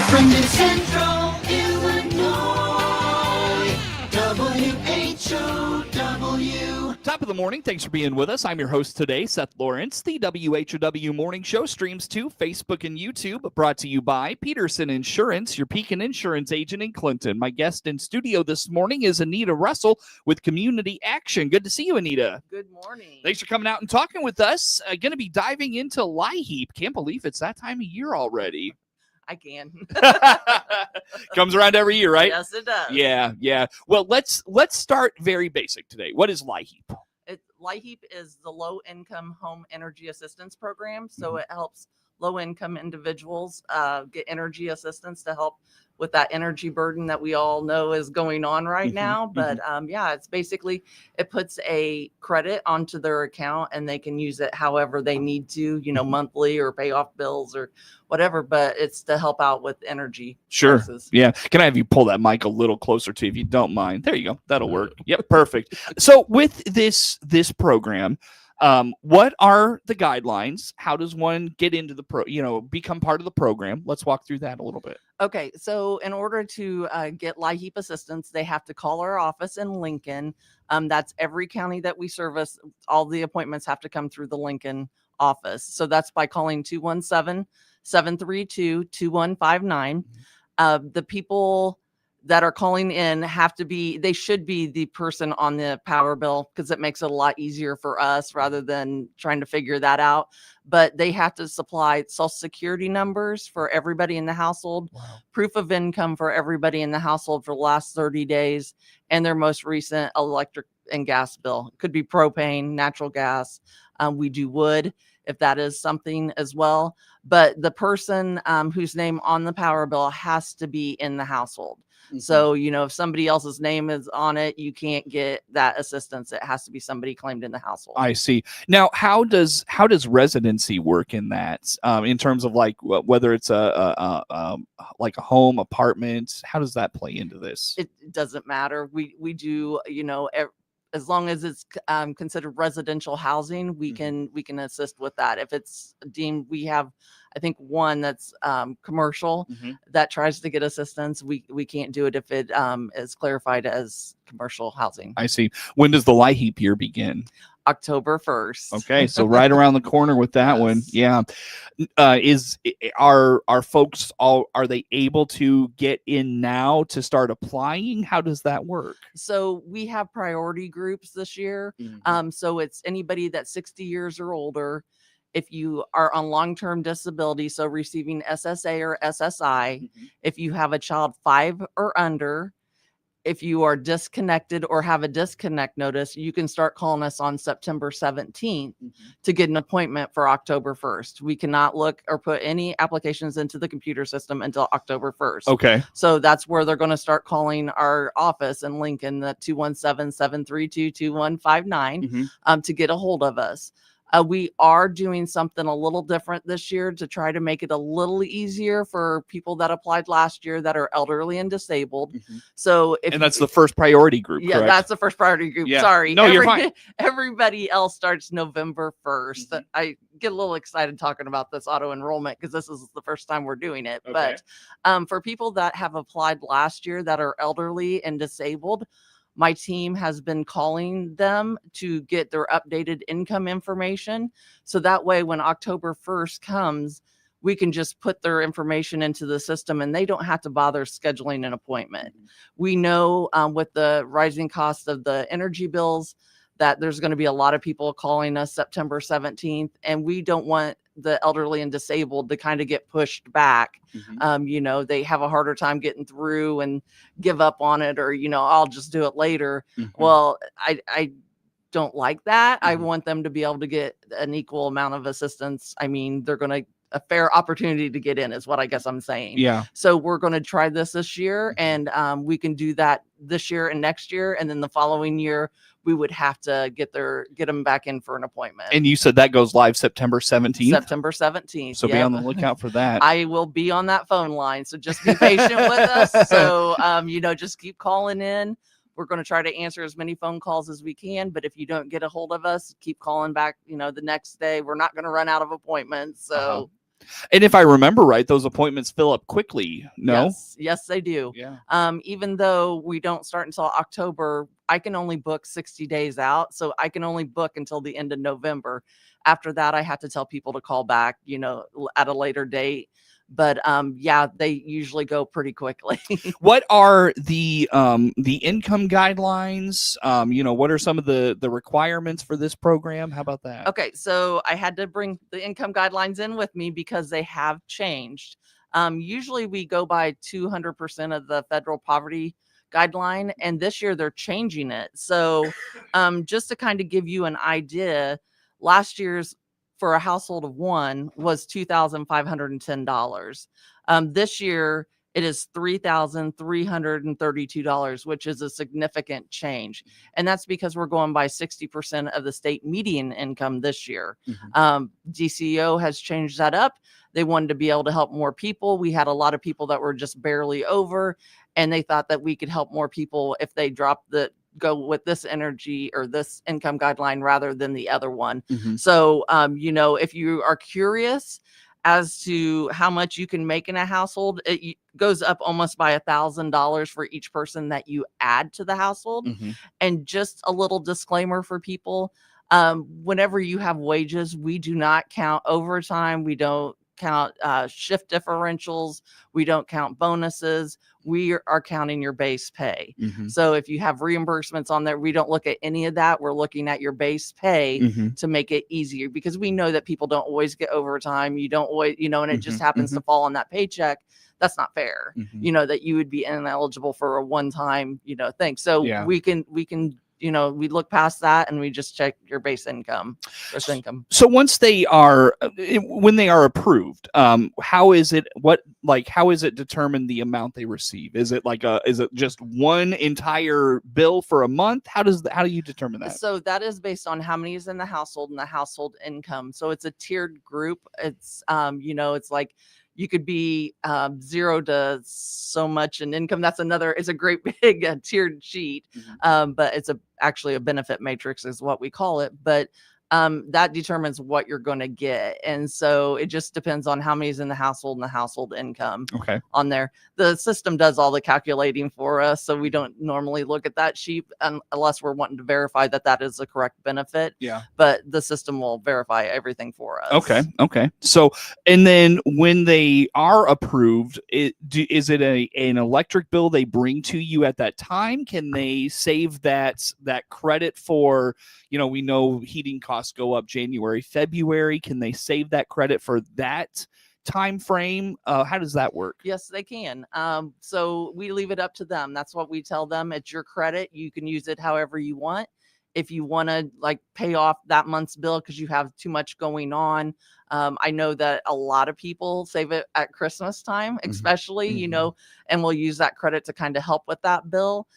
From New Central Illinois, WHOW. Top of the morning. Thanks for being with us. I'm your host today, Seth Lawrence. The WHOW Morning Show streams to Facebook and YouTube, brought to you by Peterson Insurance, your Pekin Insurance agent in Clinton. My guest in studio this morning is Anita Russell with Community Action. Good to see you, Anita. Good morning. Thanks for coming out and talking with us. Going to be diving into LIHEAP. Can't believe it's that time of year already. I can. Comes around every year, right? Yes, it does. Yeah. Well, let's start very basic today. What is LIHEAP? LIHEAP is the Low Income Home Energy Assistance Program. So it helps low income individuals get energy assistance to help with that energy burden that we all know is going on right now. But it's basically, it puts a credit onto their account and they can use it however they need to, monthly or pay off bills or whatever, but it's to help out with energy. Sure. prices. Yeah. Can I have you pull that mic a little closer to you if you don't mind? There you go. That'll work. Yep. Perfect. So with this program, what are the guidelines? How does one get into the become part of the program? Let's walk through that a little bit. Okay, so in order to get LIHEAP assistance, they have to call our office in Lincoln. That's every county that we service. All the appointments have to come through the Lincoln office. So that's by calling 217-732-2159. The people that are calling in they should be the person on the power bill, because it makes it a lot easier for us rather than trying to figure that out. But they have to supply social security numbers for everybody in the household, proof of income for everybody in the household for the last 30 days, and their most recent electric and gas bill. It could be propane, natural gas. We do wood, if that is something as well. But the person whose name on the power bill has to be in the household. So, if somebody else's name is on it, you can't get that assistance. It has to be somebody claimed in the household. I see. Now, how does residency work in that? In terms of like whether it's a home, apartment, how does that play into this? It doesn't matter. We do, as long as it's considered residential housing, we can assist with that. If it's deemed, we have, I think, one that's commercial that tries to get assistance. We can't do it if it is clarified as commercial housing. I see. When does the LIHEAP year begin? October 1st. Okay, so right around the corner with that one. Yeah. Are folks are they able to get in now to start applying? How does that work? So we have priority groups this year. So it's anybody that's 60 years or older. If you are on long-term disability, so receiving SSA or SSI, if you have a child 5 or under, if you are disconnected or have a disconnect notice, you can start calling us on September 17th to get an appointment for October 1st. We cannot look or put any applications into the computer system until October 1st. Okay. So that's where they're going to start calling our office in Lincoln, the 217-732-2159, to get a hold of us. We are doing something a little different this year to try to make it a little easier for people that applied last year that are elderly and disabled. So that's the first priority group. Yeah, correct? That's the first priority group. Yeah. Sorry. No, you're fine. Everybody else starts November 1st. I get a little excited talking about this auto enrollment because this is the first time we're doing it. Okay. But for people that have applied last year that are elderly and disabled, my team has been calling them to get their updated income information. So that way, when October 1st comes, we can just put their information into the system and they don't have to bother scheduling an appointment. We know with the rising cost of the energy bills that there's going to be a lot of people calling us September 17th, and we don't want the elderly and disabled to kind of get pushed back. They have a harder time getting through and give up on it, or, I'll just do it later. Well, I don't like that. I want them to be able to get an equal amount of assistance. I mean, they're going to a fair opportunity to get in is what I guess I'm saying. Yeah. So we're going to try this year, and we can do that this year and next year. And then the following year, we would have to get them back in for an appointment. And you said that goes live September 17th? September 17th. So be on the lookout for that. I will be on that phone line. So just be patient with us. So, just keep calling in. We're going to try to answer as many phone calls as we can. But if you don't get a hold of us, keep calling back, the next day. We're not going to run out of appointments. So And if I remember right, those appointments fill up quickly. No. Yes, they do. Yeah. Even though we don't start until October, I can only book 60 days out. So I can only book until the end of November. After that, I have to tell people to call back, at a later date. But yeah, they usually go pretty quickly. What are the income guidelines? What are some of the requirements for this program? How about that? Okay, so I had to bring the income guidelines in with me because they have changed. Usually we go by 200% of the federal poverty guideline, and this year they're changing it. So just to kind of give you an idea, last year's for a household of one was $2,510. This year it is $3,332, which is a significant change. And that's because we're going by 60% of the state median income this year. DCO has changed that up. They wanted to be able to help more people. We had a lot of people that were just barely over, and they thought that we could help more people if they go with this energy or this income guideline rather than the other one. So, if you are curious as to how much you can make in a household, it goes up almost by $1,000 for each person that you add to the household. And just a little disclaimer for people, whenever you have wages, we do not count overtime. We don't count shift differentials. We don't count bonuses. We are counting your base pay. So if you have reimbursements on there, we don't look at any of that. We're looking at your base pay to make it easier, because we know that people don't always get overtime. You don't always, and it just happens to fall on that paycheck. That's not fair. That you would be ineligible for a one-time, thing. So we can we look past that and we just check your base income. So once when they are approved, how is it determined the amount they receive? Is it is it just one entire bill for a month? How do you determine that? So that is based on how many is in the household and the household income. So it's a tiered group. It's it's like you could be 0 to so much in income. It's a great big tiered sheet. But it's actually a benefit matrix is what we call it. But that determines what you're going to get. And so it just depends on how many is in the household and the household income on there. The system does all the calculating for us. So we don't normally look at that sheet unless we're wanting to verify that that is the correct benefit. But the system will verify everything for us. Okay. So, and then when they are approved, is it an electric bill they bring to you at that time? Can they save that credit for, we know heating costs go up January, February. Can they save that credit for that time frame? How does that work? Yes, they can. So we leave it up to them. That's what we tell them. It's your credit. You can use it however you want. If you want to pay off that month's bill because you have too much going on. I know that a lot of people save it at Christmas time, especially, and we'll use that credit to kind of help with that bill.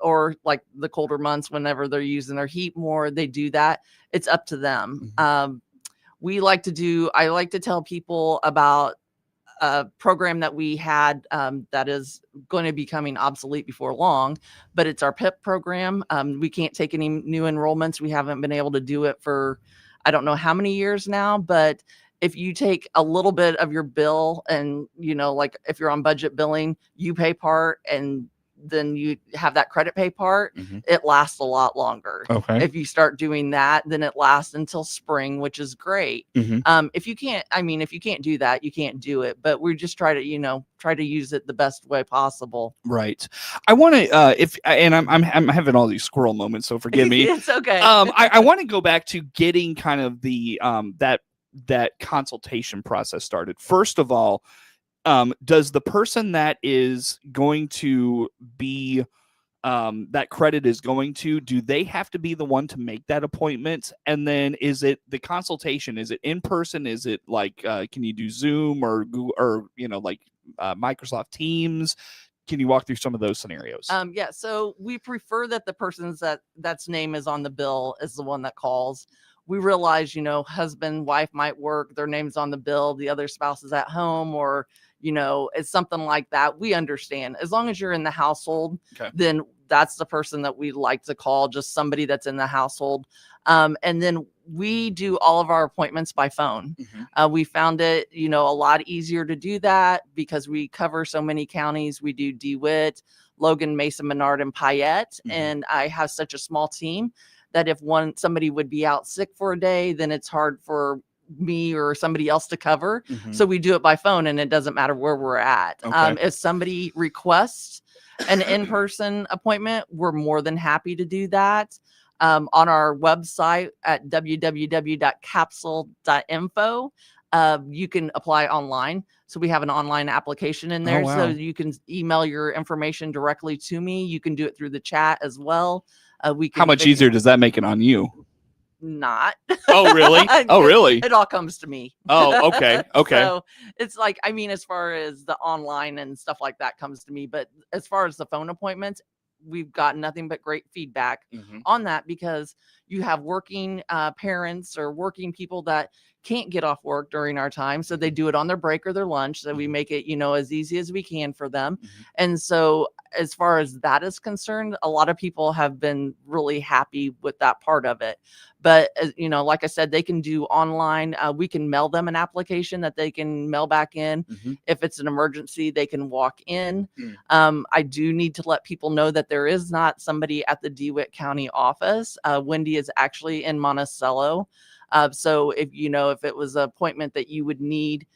Or the colder months, whenever they're using their heat more, they do that. It's up to them. I like to tell people about a program that we had that is going to be becoming obsolete before long, but it's our PIP program. We can't take any new enrollments. We haven't been able to do it for, I don't know how many years now, but if you take a little bit of your bill and, if you're on budget billing, you pay part and then you have that credit pay part, it lasts a lot longer. If you start doing that, then it lasts until spring, which is great. If you can't do that, you can't do it, but we just try to use it the best way possible. Right. I want to, I'm having all these squirrel moments, so forgive me. It's okay. I want to go back to getting kind of the, that consultation process started. First of all, does the person that is going to be that credit is going to, do they have to be the one to make that appointment? And then is it the consultation? Is it in person? Is it can you do Zoom or Google or Microsoft Teams? Can you walk through some of those scenarios? Yeah. So we prefer that the person's that's name is on the bill is the one that calls. We realize, husband, wife might work, their name's on the bill, the other spouse is at home, or, it's something like that. We understand. As long as you're in the household, then that's the person that we like to call, just somebody that's in the household. And then we do all of our appointments by phone. We found it, a lot easier to do that because we cover so many counties. We do DeWitt, Logan, Mesa, Menard, and Payette. And I have such a small team that if somebody would be out sick for a day, then it's hard for me or somebody else to cover. So we do it by phone, and it doesn't matter where we're at. If somebody requests an in-person appointment, we're more than happy to do that. On our website at www.capsule.info, you can apply online. So we have an online application in there. wow. So you can email your information directly to me. You can do it through the chat as well. How much easier does that make it on you? Not. Oh, really? Oh, really? It all comes to me. Oh, okay. Okay. So it's like, as far as the online and stuff like that comes to me, but as far as the phone appointments, we've got nothing but great feedback on that, because you have working parents or working people that can't get off work during our time. So they do it on their break or their lunch. So we make it, as easy as we can for them. And so as far as that is concerned, a lot of people have been really happy with that part of it. But, like I said, they can do online. We can mail them an application that they can mail back in. If it's an emergency, they can walk in. I do need to let people know that there is not somebody at the DeWitt County office. Wendy is actually in Monticello. So if it was an appointment that you would need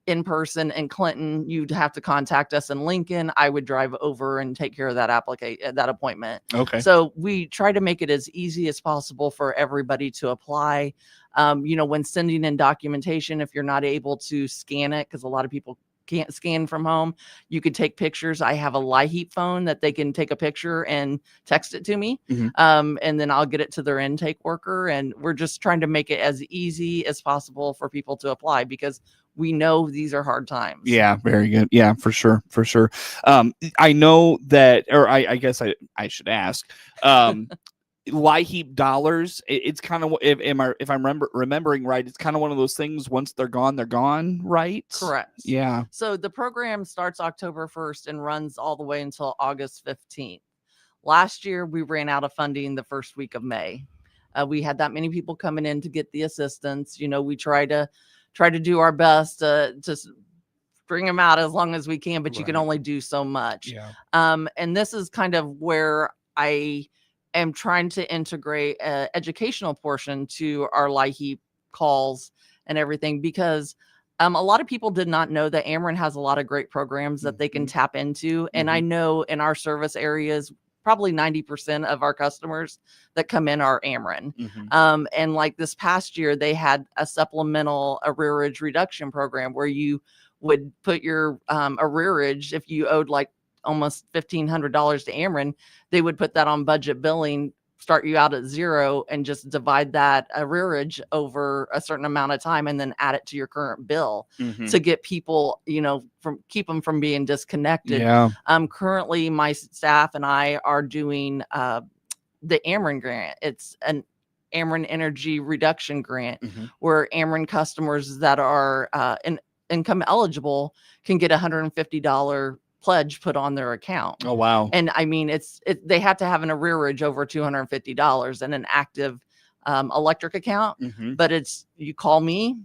in person in Clinton, you'd have to contact us in Lincoln. I would drive over and take care of that appointment. Okay. So we try to make it as easy as possible for everybody to apply. When sending in documentation, if you're not able to scan it, because a lot of people can't scan from home, you could take pictures. I have a LIHEAP phone that they can take a picture and text it to me. And then I'll get it to their intake worker. And we're just trying to make it as easy as possible for people to apply, because we know these are hard times. Yeah, very good. Yeah, for sure. For sure. I know that, or I guess I should ask, LIHEAP dollars. It's kind of, if I'm remembering right, it's kind of one of those things. Once they're gone, right? Correct. Yeah. So the program starts October 1st and runs all the way until August 15th. Last year, we ran out of funding the first week of May. We had that many people coming in to get the assistance. We try to do our best to bring them out as long as we can, but you can only do so much. Yeah. And this is kind of where I am trying to integrate an educational portion to our LIHEAP calls and everything, because a lot of people did not know that Ameren has a lot of great programs that they can tap into. And I know in our service areas, probably 90% of our customers that come in are Ameren. And like this past year, they had a supplemental arrearage reduction program where you would put your arrearage, if you owed like almost $1,500 to Ameren, they would put that on budget billing, start you out at zero, and just divide that arrearage over a certain amount of time, and then add it to your current bill to get people, keep them from being disconnected. Yeah. Currently, my staff and I are doing the Ameren grant. It's an Ameren Energy Reduction Grant, where Ameren customers that are income eligible can get $150 pledge put on their account. Oh, wow. And they have to have an arrearage over $250 and an active electric account. But you call me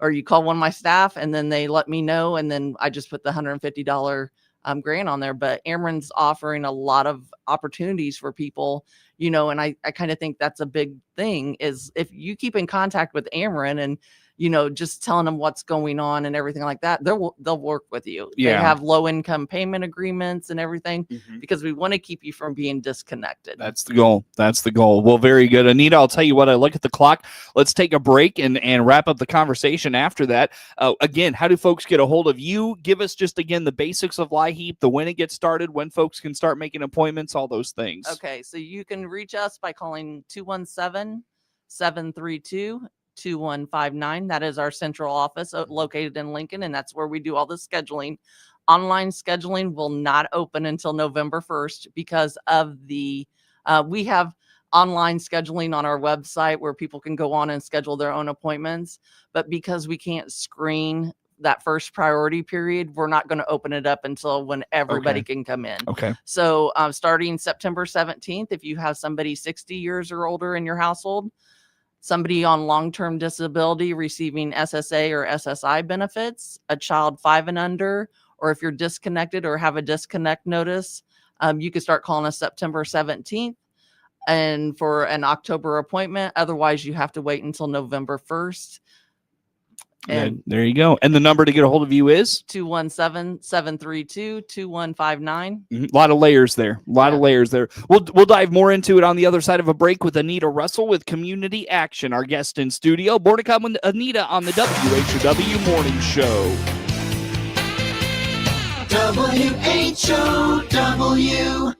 or you call one of my staff, and then they let me know, and then I just put the $150 grant on there. But Ameren's offering a lot of opportunities for people, and I kind of think that's a big thing, is if you keep in contact with Ameren and just telling them what's going on and everything like that, they'll work with you. Yeah. They have low income payment agreements and everything, because we want to keep you from being disconnected. That's the goal. That's the goal. Well, very good. Anita, I'll tell you what, I look at the clock. Let's take a break and wrap up the conversation after that. Again, how do folks get a hold of you? Give us just, again, the basics of LIHEAP, the when it gets started, when folks can start making appointments, all those things. Okay, so you can reach us by calling 217-732-2159. That is our central office located in Lincoln, and that's where we do all the scheduling. Online scheduling will not open until November 1st because of we have online scheduling on our website where people can go on and schedule their own appointments. But because we can't screen that first priority period, we're not going to open it up until when everybody can come in. Okay. So starting September 17th, if you have somebody 60 years or older in your household, somebody on long-term disability receiving SSA or SSI benefits, a child 5 and under, or if you're disconnected or have a disconnect notice, you can start calling us September 17th and for an October appointment. Otherwise, you have to wait until November 1st. And there you go. And the number to get a hold of you is 217-732-2159. a lot of layers there. A lot of layers there. We'll dive more into it on the other side of a break with Anita Russell with Community Action, our guest in studio. More to come with Anita on the WHOW Morning Show. WHOW.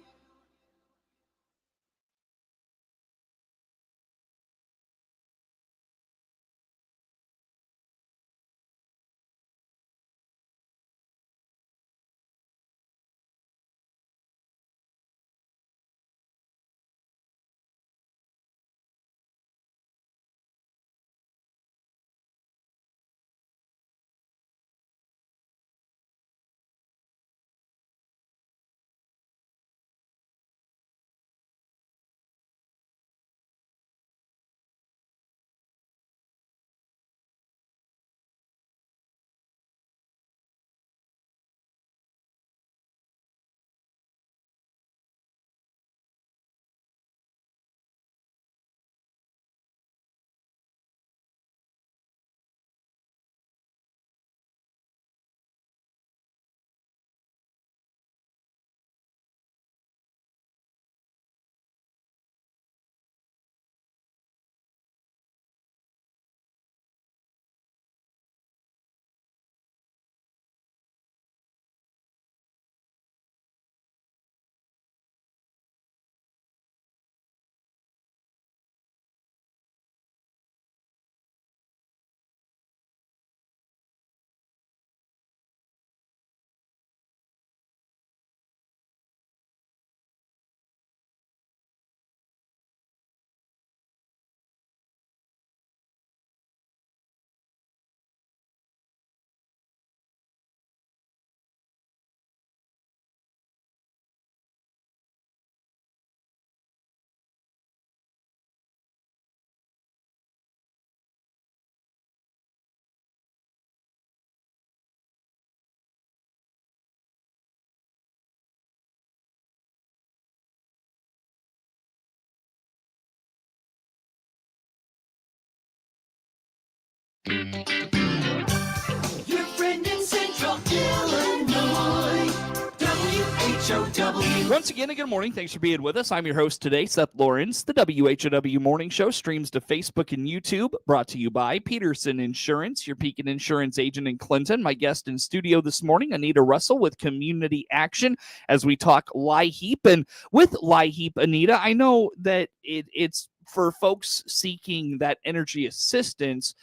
Your friend in Central Illinois. WHOW. Once again, good morning. Thanks for being with us. I'm your host today, Seth Lawrence. The WHOW Morning Show streams to Facebook and YouTube, brought to you by Peterson Insurance, your Pekin Insurance agent in Clinton. My guest in studio this morning, Anita Russell with Community Action, as we talk LIHEAP. And with LIHEAP, Anita, I know that it's for folks seeking that energy assistance.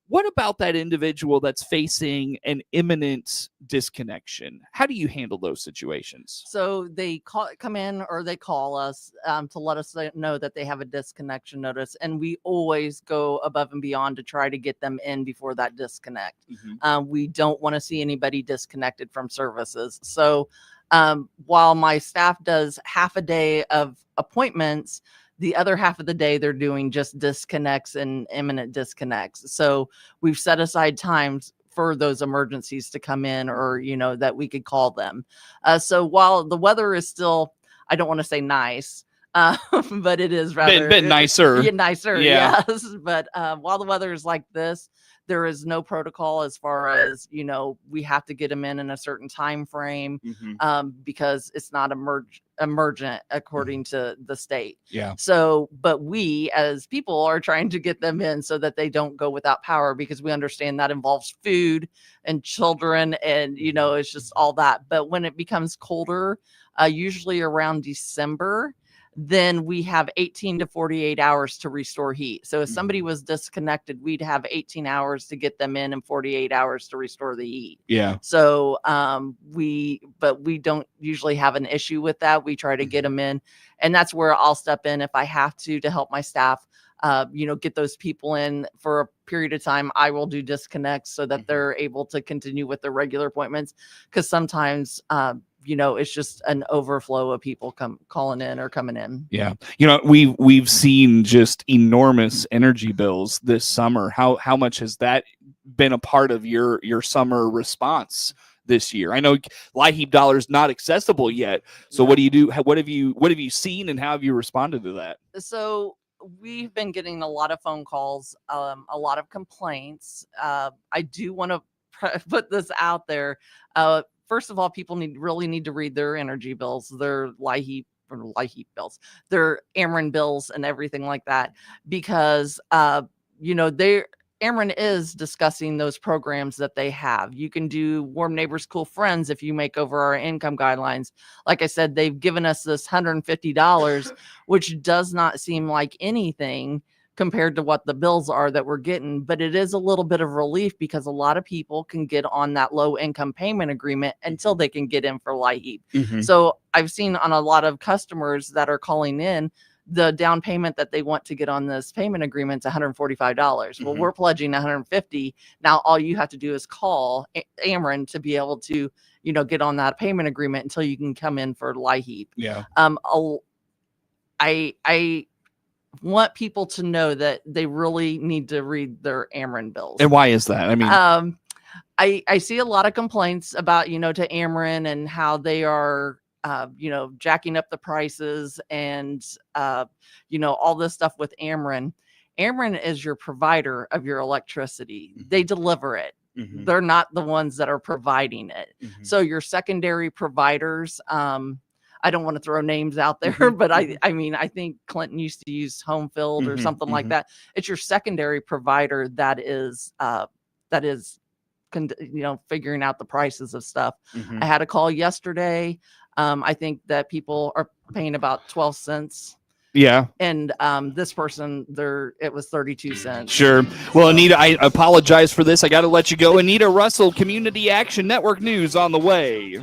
What about that individual that's facing an imminent disconnection? How do you handle those situations? So they come in or they call us to let us know that they have a disconnection notice. And we always go above and beyond to try to get them in before that disconnect. We don't want to see anybody disconnected from services. So while my staff does half a day of appointments, the other half of the day, they're doing just disconnects and imminent disconnects. So we've set aside times for those emergencies to come in, or, that we could call them. So while the weather is still, I don't want to say nice, but it is rather bit nicer. Yeah, nicer. Yeah. Yes. But while the weather is like this, there is no protocol as far as, we have to get them in a certain time frame because it's not emergent according to the state. Yeah. So, but we as people are trying to get them in so that they don't go without power, because we understand that involves food and children and, it's just all that. But when it becomes colder, usually around December, then we have 18 to 48 hours to restore heat. So if somebody was disconnected, we'd have 18 hours to get them in and 48 hours to restore the heat. Yeah. So we don't usually have an issue with that. We try to get them in, and that's where I'll step in if I have to help my staff, get those people in for a period of time. I will do disconnects so that they're able to continue with their regular appointments. Because sometimes it's just an overflow of people calling in or coming in. Yeah. We've seen just enormous energy bills this summer. How much has that been a part of your summer response this year? I know LIHEAP dollars not accessible yet. So what do you do? What have you seen, and how have you responded to that? So we've been getting a lot of phone calls, a lot of complaints. I do want to put this out there. First of all, people really need to read their energy bills, their LIHEAP bills, their Ameren bills, and everything like that, because Ameren is discussing those programs that they have. You can do Warm Neighbors, Cool Friends if you make over our income guidelines. Like I said, they've given us this $150, which does not seem like anything compared to what the bills are that we're getting, but it is a little bit of relief because a lot of people can get on that low income payment agreement until they can get in for LIHEAP. Mm-hmm. So I've seen on a lot of customers that are calling in, the down payment that they want to get on this payment agreement is $145. Well, we're pledging $150. Now all you have to do is call Ameren to be able to, get on that payment agreement until you can come in for LIHEAP. Yeah. I want people to know that they really need to read their Ameren bills. And why is that? I mean, I see a lot of complaints about, to Ameren and how they are, jacking up the prices and, all this stuff with Ameren. Ameren is your provider of your electricity. They deliver it. They're not the ones that are providing it. So your secondary providers, I don't want to throw names out there, but I mean, I think Clinton used to use Homefield or something like that. It's your secondary provider that is figuring out the prices of stuff. I had a call yesterday. I think that people are paying about 12 cents. Yeah. And this person, it was 32 cents. Sure. Well, Anita, I apologize for this. I got to let you go. Anita Russell, Community Action Network News on the way.